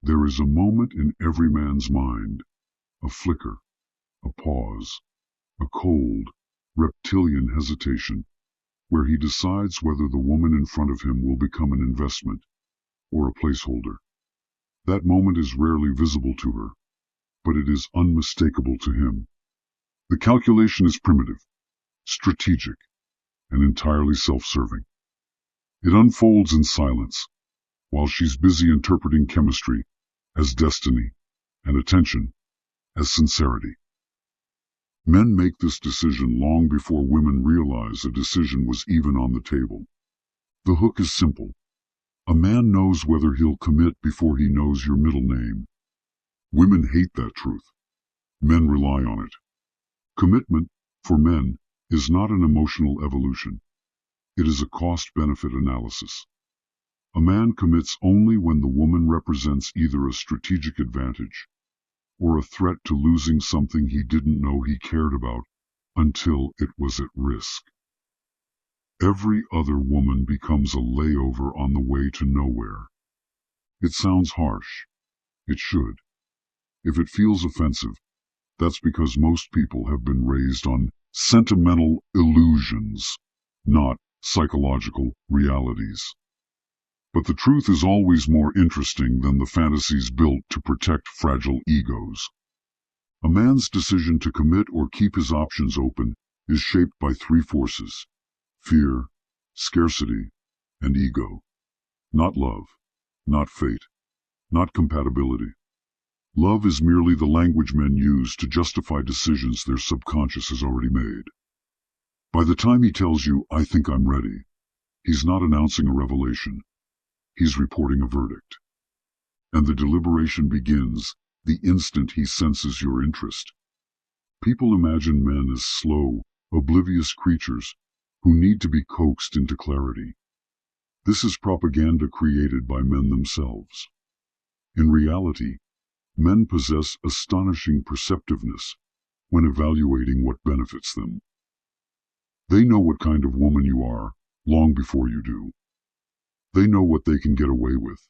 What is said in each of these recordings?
There is a moment in every man's mind, a flicker, a pause, a cold, reptilian hesitation, where he decides whether the woman in front of him will become an investment or a placeholder. That moment is rarely visible to her, but it is unmistakable to him. The calculation is primitive, strategic, and entirely self-serving. It unfolds in silence, while she's busy interpreting chemistry as destiny and attention as sincerity. Men make this decision long before women realize a decision was even on the table. The hook is simple. A man knows whether he'll commit before he knows your middle name. Women hate that truth. Men rely on it. Commitment, for men, is not an emotional evolution. It is a cost-benefit analysis. A man commits only when the woman represents either a strategic advantage or a threat to losing something he didn't know he cared about until it was at risk. Every other woman becomes a layover on the way to nowhere. It sounds harsh. It should. If it feels offensive, that's because most people have been raised on sentimental illusions, not psychological realities. But the truth is always more interesting than the fantasies built to protect fragile egos. A man's decision to commit or keep his options open is shaped by three forces: fear, scarcity, and ego. Not love, not fate, not compatibility. Love is merely the language men use to justify decisions their subconscious has already made. By the time he tells you, "I think I'm ready," he's not announcing a revelation. He's reporting a verdict. And the deliberation begins the instant he senses your interest. People imagine men as slow, oblivious creatures who need to be coaxed into clarity. This is propaganda created by men themselves. In reality, men possess astonishing perceptiveness when evaluating what benefits them. They know what kind of woman you are long before you do. They know what they can get away with,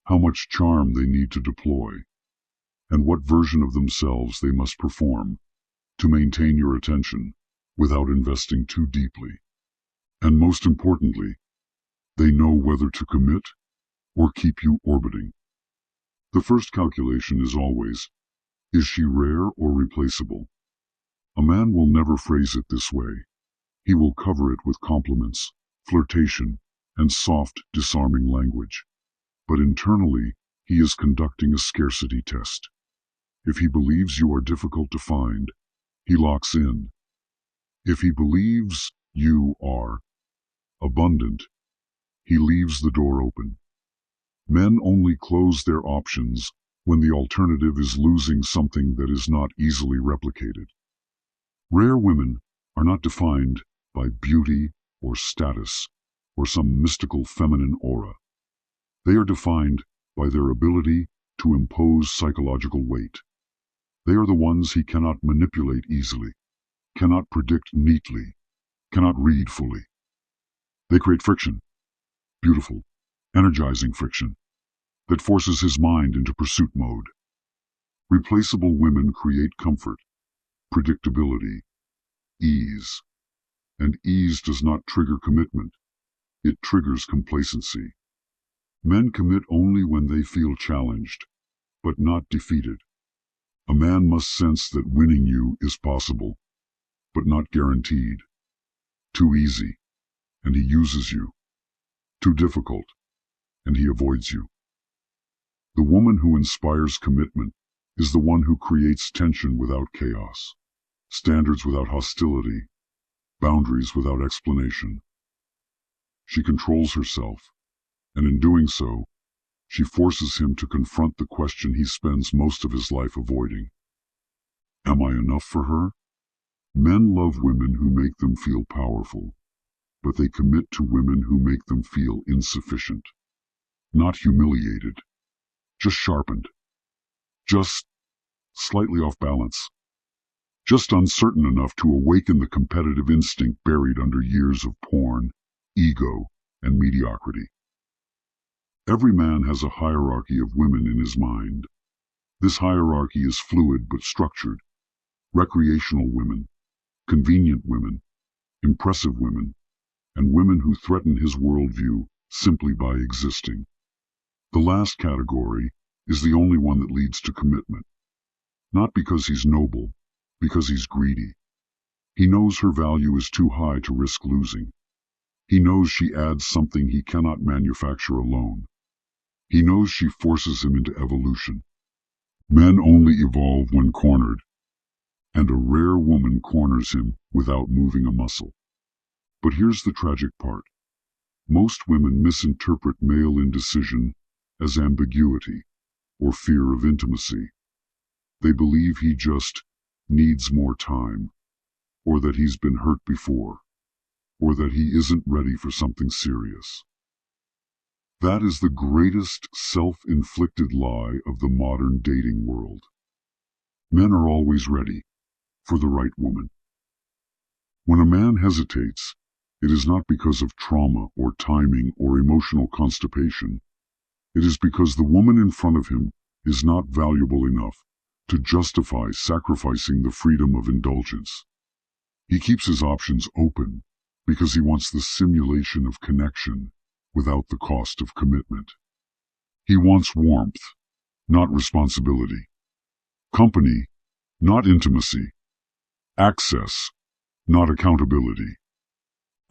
how much charm they need to deploy, and what version of themselves they must perform to maintain your attention without investing too deeply. And most importantly, they know whether to commit or keep you orbiting. The first calculation is always, is she rare or replaceable? A man will never phrase it this way. He will cover it with compliments, flirtation, and soft, disarming language. But internally, he is conducting a scarcity test. If he believes you are difficult to find, he locks in. If he believes you are abundant, he leaves the door open. Men only close their options when the alternative is losing something that is not easily replicated. Rare women are not defined by beauty or status or some mystical feminine aura. They are defined by their ability to impose psychological weight. They are the ones he cannot manipulate easily, cannot predict neatly, cannot read fully. They create friction, beautiful, energizing friction, that forces his mind into pursuit mode. Replaceable women create comfort, predictability, ease. And ease does not trigger commitment. It triggers complacency. Men commit only when they feel challenged, but not defeated. A man must sense that winning you is possible, but not guaranteed. Too easy, and he uses you. Too difficult, and he avoids you. The woman who inspires commitment is the one who creates tension without chaos, standards without hostility, boundaries without explanation. She controls herself, and in doing so, she forces him to confront the question he spends most of his life avoiding. Am I enough for her? Men love women who make them feel powerful, but they commit to women who make them feel insufficient. Not humiliated, just sharpened, just slightly off balance, just uncertain enough to awaken the competitive instinct buried under years of porn, ego, and mediocrity. Every man has a hierarchy of women in his mind. This hierarchy is fluid but structured. Recreational women, convenient women, impressive women, and women who threaten his worldview simply by existing. The last category is the only one that leads to commitment. Not because he's noble, because he's greedy. He knows her value is too high to risk losing. He knows she adds something he cannot manufacture alone. He knows she forces him into evolution. Men only evolve when cornered, and a rare woman corners him without moving a muscle. But here's the tragic part. Most women misinterpret male indecision as ambiguity or fear of intimacy. They believe he just needs more time, or that he's been hurt before, or that he isn't ready for something serious. That is the greatest self-inflicted lie of the modern dating world. Men are always ready for the right woman. When a man hesitates, it is not because of trauma or timing or emotional constipation. It is because the woman in front of him is not valuable enough to justify sacrificing the freedom of indulgence. He keeps his options open because he wants the simulation of connection without the cost of commitment. He wants warmth, not responsibility. Company, not intimacy. Access, not accountability.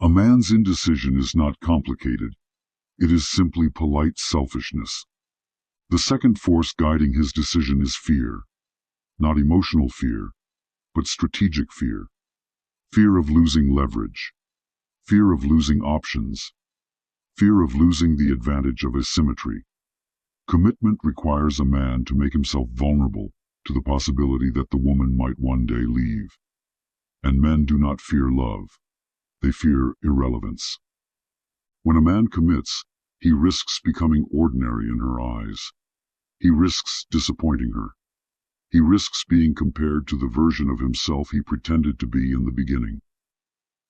A man's indecision is not complicated. It is simply polite selfishness. The second force guiding his decision is fear. Not emotional fear, but strategic fear. Fear of losing leverage. Fear of losing options. Fear of losing the advantage of asymmetry. Commitment requires a man to make himself vulnerable to the possibility that the woman might one day leave. And men do not fear love. They fear irrelevance. When a man commits, he risks becoming ordinary in her eyes. He risks disappointing her. He risks being compared to the version of himself he pretended to be in the beginning.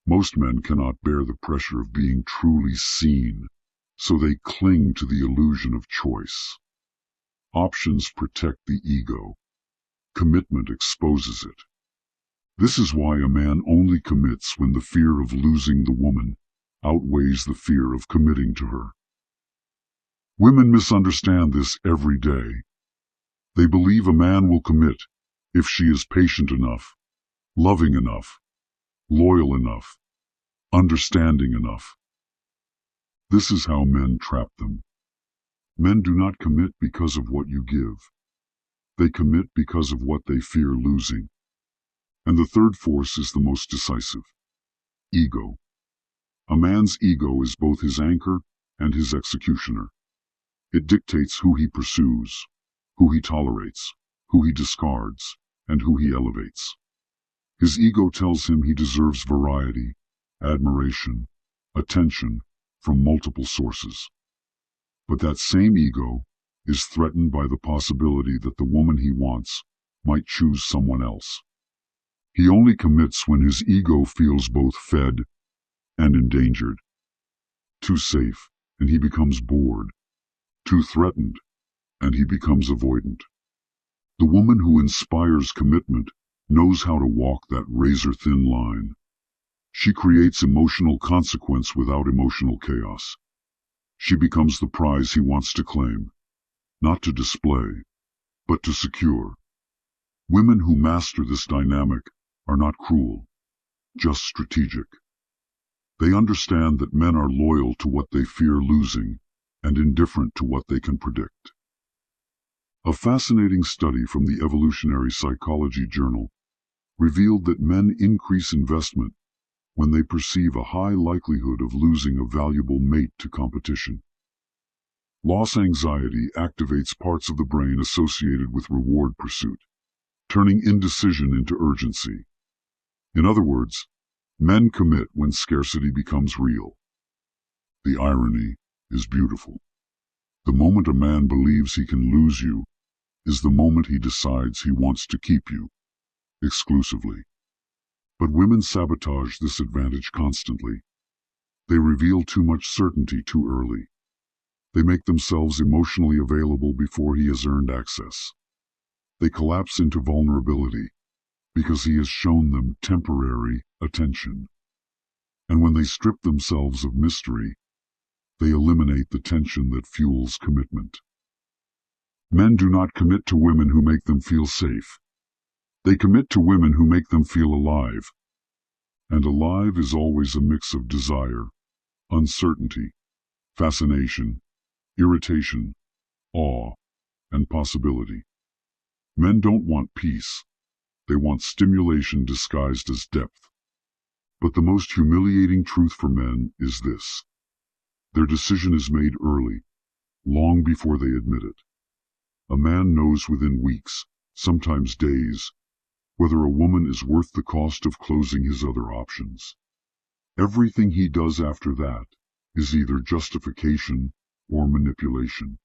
Most men cannot bear the pressure of being truly seen, so they cling to the illusion of choice. Options protect the ego. Commitment exposes it. This is why a man only commits when the fear of losing the woman outweighs the fear of committing to her. Women misunderstand this every day. They believe a man will commit if she is patient enough, loving enough, loyal enough, understanding enough. This is how men trap them. Men do not commit because of what you give. They commit because of what they fear losing. And the third force is the most decisive. Ego. A man's ego is both his anchor and his executioner. It dictates who he pursues, who he tolerates, who he discards, and who he elevates. His ego tells him he deserves variety, admiration, attention from multiple sources. But that same ego is threatened by the possibility that the woman he wants might choose someone else. He only commits when his ego feels both fed and endangered. Too safe, and he becomes bored. Too threatened, and he becomes avoidant. The woman who inspires commitment knows how to walk that razor-thin line. She creates emotional consequence without emotional chaos. She becomes the prize he wants to claim, not to display, but to secure. Women who master this dynamic are not cruel, just strategic. They understand that men are loyal to what they fear losing and indifferent to what they can predict. A fascinating study from the Evolutionary Psychology Journal revealed that men increase investment when they perceive a high likelihood of losing a valuable mate to competition. Loss anxiety activates parts of the brain associated with reward pursuit, turning indecision into urgency. In other words, men commit when scarcity becomes real. The irony is beautiful. The moment a man believes he can lose you is the moment he decides he wants to keep you, exclusively. But women sabotage this advantage constantly. They reveal too much certainty too early. They make themselves emotionally available before he has earned access. They collapse into vulnerability because he has shown them temporary attention. And when they strip themselves of mystery, they eliminate the tension that fuels commitment. Men do not commit to women who make them feel safe. They commit to women who make them feel alive. And alive is always a mix of desire, uncertainty, fascination, irritation, awe, and possibility. Men don't want peace. They want stimulation disguised as depth. But the most humiliating truth for men is this. Their decision is made early, long before they admit it. A man knows within weeks, sometimes days, whether a woman is worth the cost of closing his other options. Everything he does after that is either justification or manipulation.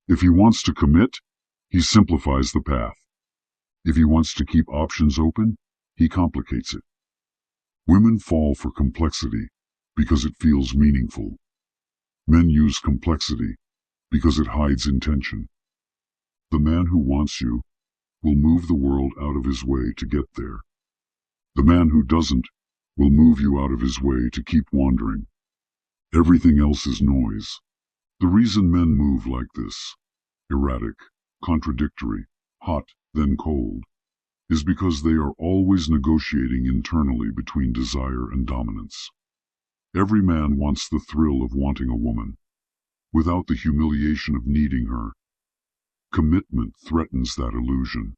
If he wants to commit, he simplifies the path. If he wants to keep options open, he complicates it. Women fall for complexity because it feels meaningful. Men use complexity because it hides intention. The man who wants you will move the world out of his way to get there. The man who doesn't will move you out of his way to keep wandering. Everything else is noise. The reason men move like this, erratic, contradictory, hot, then cold, is because they are always negotiating internally between desire and dominance. Every man wants the thrill of wanting a woman, without the humiliation of needing her. Commitment threatens that illusion.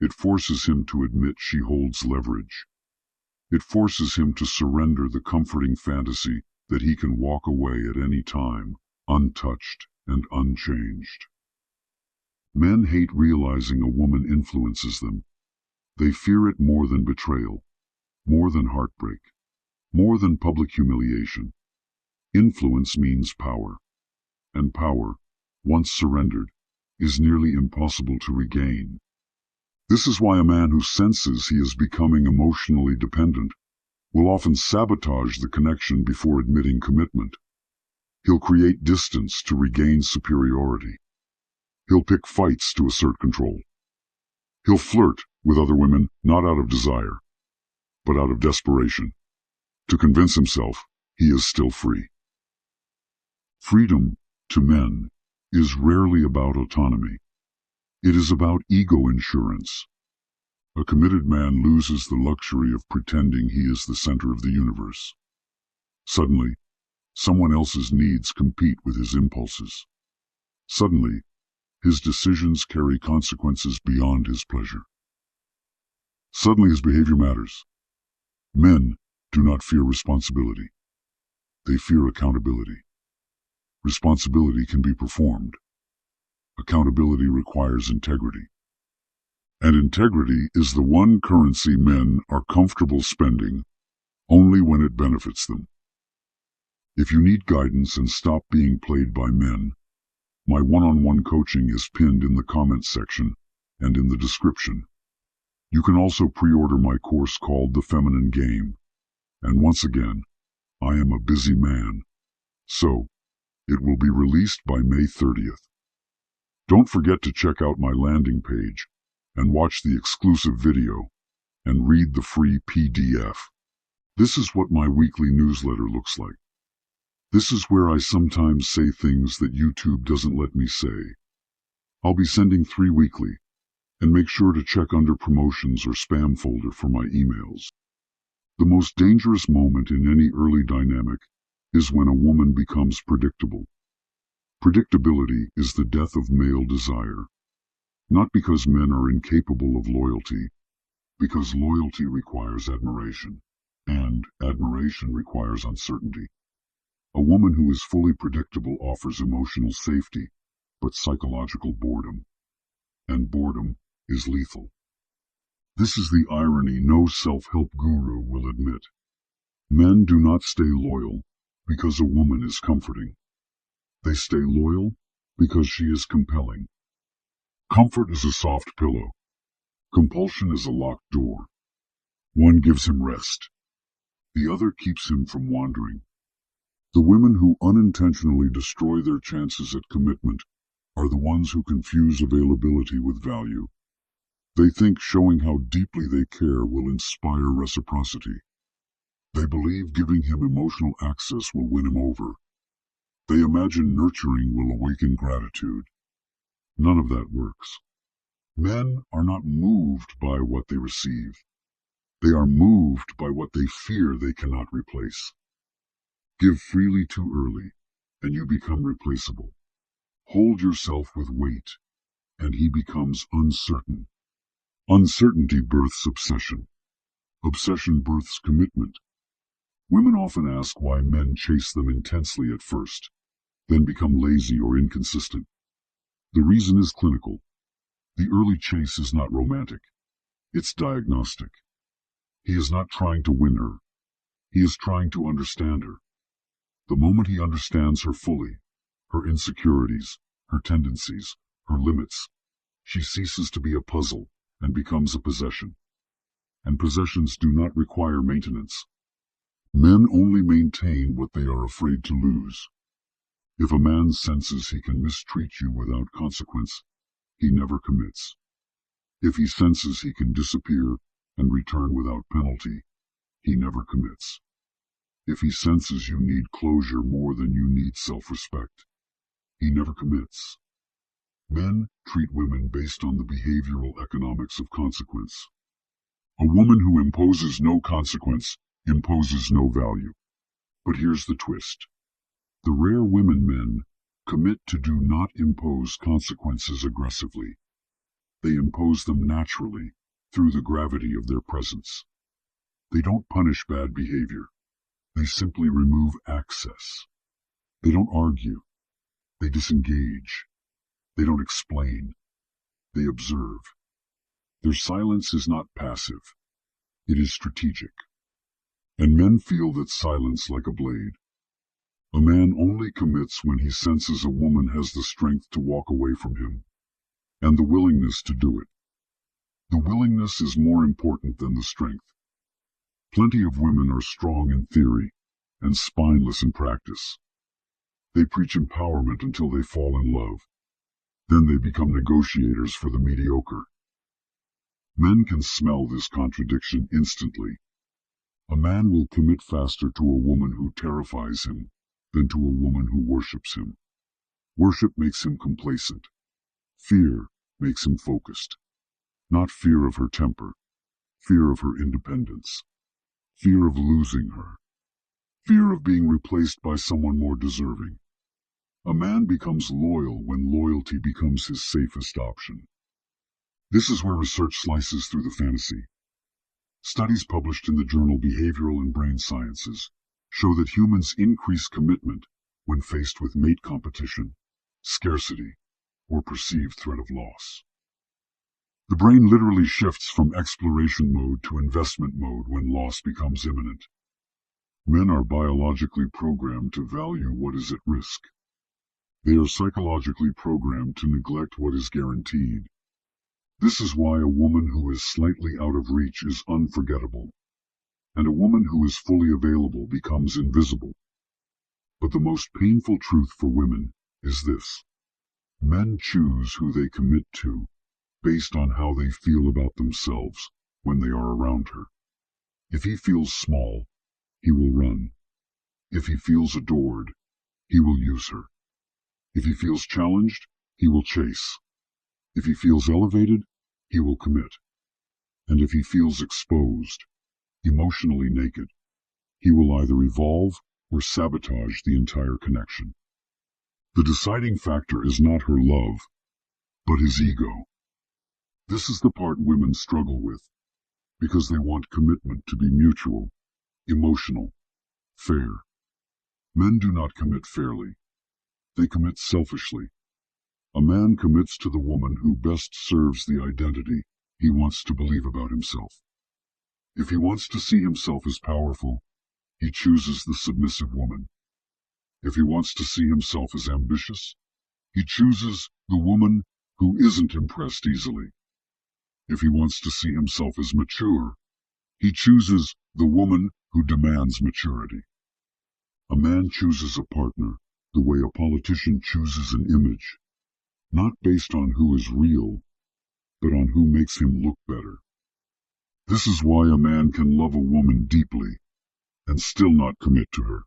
It forces him to admit she holds leverage. It forces him to surrender the comforting fantasy that he can walk away at any time, untouched and unchanged. Men hate realizing a woman influences them. They fear it more than betrayal, more than heartbreak, more than public humiliation. Influence means power, and power, once surrendered, is nearly impossible to regain. This is why a man who senses he is becoming emotionally dependent will often sabotage the connection before admitting commitment. He'll create distance to regain superiority. He'll pick fights to assert control. He'll flirt with other women not out of desire, but out of desperation, to convince himself he is still free. Freedom, to men, is rarely about autonomy. It is about ego insurance. A committed man loses the luxury of pretending he is the center of the universe. Suddenly, someone else's needs compete with his impulses. Suddenly, his decisions carry consequences beyond his pleasure. Suddenly his behavior matters. Men do not fear responsibility. They fear accountability. Responsibility can be performed. Accountability requires integrity. And integrity is the one currency men are comfortable spending only when it benefits them. If you need guidance and stop being played by men, my one-on-one coaching is pinned in the comments section and in the description. You can also pre-order my course called The Feminine Game. And once again, I am a busy man, so it will be released by May 30th. Don't forget to check out my landing page and watch the exclusive video and read the free PDF. This is what my weekly newsletter looks like. This is where I sometimes say things that YouTube doesn't let me say. I'll be sending 3 weekly, and make sure to check under promotions or spam folder for my emails. The most dangerous moment in any early dynamic is when a woman becomes predictable. Predictability is the death of male desire. Not because men are incapable of loyalty, because loyalty requires admiration, and admiration requires uncertainty. A woman who is fully predictable offers emotional safety, but psychological boredom. And boredom is lethal. This is the irony no self-help guru will admit. Men do not stay loyal because a woman is comforting. They stay loyal because she is compelling. Comfort is a soft pillow. Compulsion is a locked door. One gives him rest. The other keeps him from wandering. The women who unintentionally destroy their chances at commitment are the ones who confuse availability with value. They think showing how deeply they care will inspire reciprocity. They believe giving him emotional access will win him over. They imagine nurturing will awaken gratitude. None of that works. Men are not moved by what they receive. They are moved by what they fear they cannot replace. Give freely too early, and you become replaceable. Hold yourself with weight, and he becomes uncertain. Uncertainty births obsession. Obsession births commitment. Women often ask why men chase them intensely at first, then become lazy or inconsistent. The reason is clinical. The early chase is not romantic. It's diagnostic. He is not trying to win her. He is trying to understand her. The moment he understands her fully, her insecurities, her tendencies, her limits, she ceases to be a puzzle and becomes a possession. And possessions do not require maintenance. Men only maintain what they are afraid to lose. If a man senses he can mistreat you without consequence, he never commits. If he senses he can disappear and return without penalty, he never commits. If he senses you need closure more than you need self-respect, he never commits. Men treat women based on the behavioral economics of consequence. A woman who imposes no consequence imposes no value. But here's the twist. The rare women men commit to do not impose consequences aggressively. They impose them naturally through the gravity of their presence. They don't punish bad behavior. They simply remove access. They don't argue. They disengage. They don't explain. They observe. Their silence is not passive. It is strategic. And men feel that silence like a blade. A man only commits when he senses a woman has the strength to walk away from him, and the willingness to do it. The willingness is more important than the strength. Plenty of women are strong in theory and spineless in practice. They preach empowerment until they fall in love. Then they become negotiators for the mediocre. Men can smell this contradiction instantly. A man will commit faster to a woman who terrifies him than to a woman who worships him. Worship makes him complacent. Fear makes him focused. Not fear of her temper, fear of her independence, fear of losing her, fear of being replaced by someone more deserving. A man becomes loyal when loyalty becomes his safest option. This is where research slices through the fantasy. Studies published in the journal Behavioral and Brain Sciences show that humans increase commitment when faced with mate competition, scarcity, or perceived threat of loss. The brain literally shifts from exploration mode to investment mode when loss becomes imminent. Men are biologically programmed to value what is at risk. They are psychologically programmed to neglect what is guaranteed. This is why a woman who is slightly out of reach is unforgettable, and a woman who is fully available becomes invisible. But the most painful truth for women is this. Men choose who they commit to based on how they feel about themselves when they are around her. If he feels small, he will run. If he feels adored, he will use her. If he feels challenged, he will chase. If he feels elevated, he will commit. And if he feels exposed, emotionally naked, he will either evolve or sabotage the entire connection. The deciding factor is not her love, but his ego. This is the part women struggle with, because they want commitment to be mutual, emotional, fair. Men do not commit fairly. They commit selfishly. A man commits to the woman who best serves the identity he wants to believe about himself. If he wants to see himself as powerful, he chooses the submissive woman. If he wants to see himself as ambitious, he chooses the woman who isn't impressed easily. If he wants to see himself as mature, he chooses the woman who demands maturity. A man chooses a partner the way a politician chooses an image, not based on who is real, but on who makes him look better. This is why a man can love a woman deeply and still not commit to her.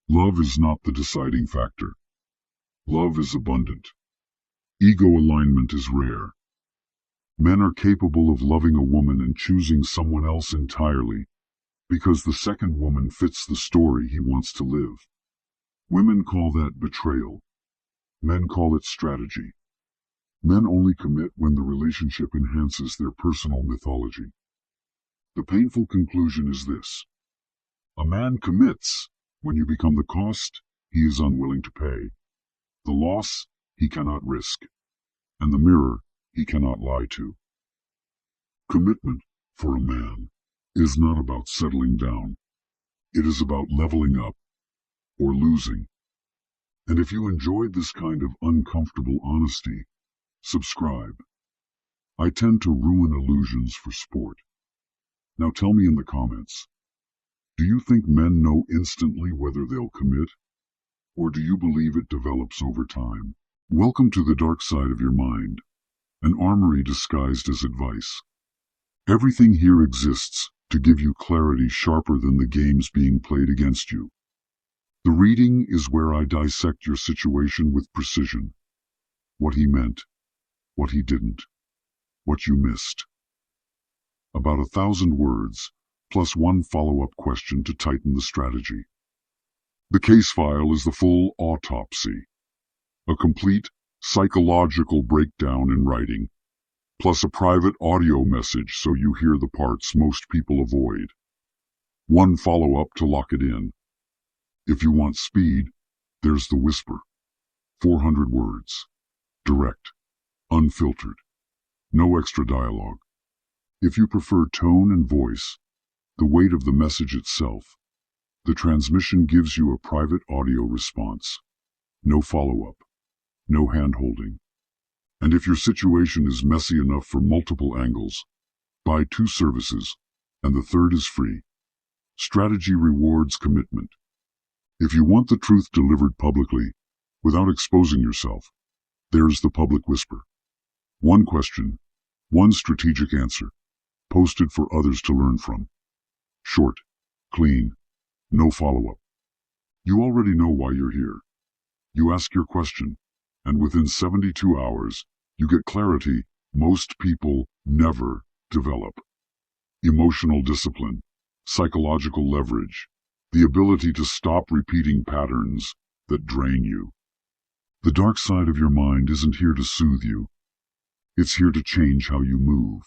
Love is not the deciding factor. Love is abundant. Ego alignment is rare. Men are capable of loving a woman and choosing someone else entirely because the second woman fits the story he wants to live. Women call that betrayal. Men call it strategy. Men only commit when the relationship enhances their personal mythology. The painful conclusion is this: a man commits when you become the cost he is unwilling to pay, the loss he cannot risk, and the mirror he cannot lie to. Commitment, for a man, is not about settling down. It is about leveling up or losing. And if you enjoyed this kind of uncomfortable honesty, subscribe. I tend to ruin illusions for sport. Now tell me in the comments, do you think men know instantly whether they'll commit? Or do you believe it develops over time? Welcome to the dark side of your mind, an armory disguised as advice. Everything here exists to give you clarity sharper than the games being played against you. The reading is where I dissect your situation with precision. What he meant, what he didn't, what you missed. About 1,000 words, plus one follow-up question to tighten the strategy. The case file is the full autopsy, a complete psychological breakdown in writing, plus a private audio message so you hear the parts most people avoid. One follow-up to lock it in. If you want speed, there's the whisper. 400 words. Direct. Unfiltered. No extra dialogue. If you prefer tone and voice, the weight of the message itself, the transmission gives you a private audio response. No follow-up. No hand-holding. And if your situation is messy enough for multiple angles, buy 2 services, and the third is free. Strategy rewards commitment. If you want the truth delivered publicly, without exposing yourself, there's the public whisper. One question, one strategic answer, posted for others to learn from. Short, clean, no follow-up. You already know why you're here. You ask your question, and within 72 hours, you get clarity most people never develop. Emotional discipline, psychological leverage, the ability to stop repeating patterns that drain you. The dark side of your mind isn't here to soothe you. It's here to change how you move.